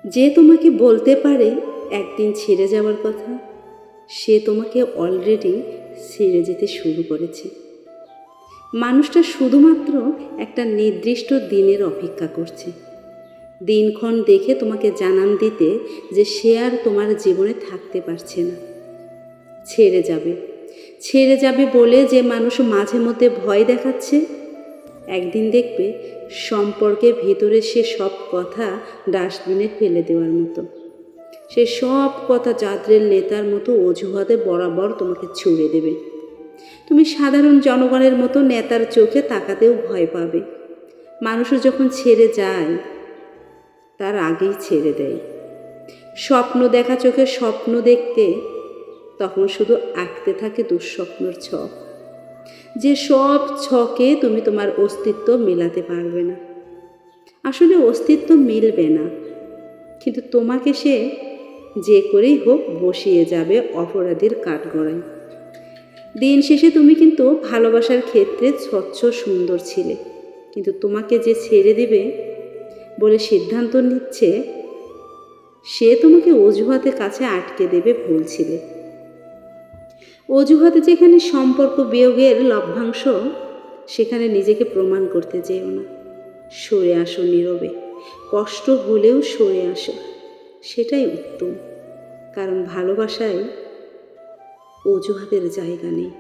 যে তোমাকে বলতে পারে একদিন ছেড়ে যাওয়ার কথা, সে তোমাকে অলরেডি ছেড়ে যেতে শুরু করেছে। মানুষটা শুধুমাত্র একটা নির্দিষ্ট দিনের অপেক্ষা করছে, দিনক্ষণ দেখে তোমাকে জানান দিতে যে সে আর তোমার জীবনে থাকতে পারছে না, ছেড়ে যাবে বলে যে মানুষ মাঝে মধ্যে ভয় দেখাচ্ছে, একদিন দেখবে সম্পর্কের ভিতরে সে সব কথা ডাস্টবিনে ফেলে দেওয়ার মতো, সে সব কথা জাদ্রেল নেতার মতো অজুহাতে বরাবর তোমাকে ছুড়ে দেবে। তুমি সাধারণ জনগণের মতো নেতার চোখে তাকাতেও ভয় পাবে। মানুষ যখন ছেড়ে যায় তার আগেই ছেড়ে দেয়। স্বপ্ন দেখা চোখে স্বপ্ন দেখতে তখন শুধু আঁকতে থাকে দুঃস্বপ্নর ছক, যে সব ছকে তুমি তোমার অস্তিত্ব মেলাতে পারবে না। আসলে অস্তিত্ব মিলবে না, কিন্তু তোমাকে সে যে করেই হোক বসিয়ে যাবে অপরাধীর কাঠগড়ায়। দিন শেষে তুমি কিন্তু ভালোবাসার ক্ষেত্রে স্বচ্ছ সুন্দর ছিলে, কিন্তু তোমাকে যে ছেড়ে দিবে বলে সিদ্ধান্ত নিচ্ছে সে তোমাকে অজুহাতে কাছে আটকে দেবে ভুলছিলে। অজুহাতে যেখানে সম্পর্ক বিয়োগের লভ্যাংশ, সেখানে নিজেকে প্রমাণ করতে যেও না। সরে আসো নীরবে, কষ্ট হলেও সরে আসো, সেটাই উত্তম। কারণ ভালোবাসায় অজুহাতের জায়গা নেই।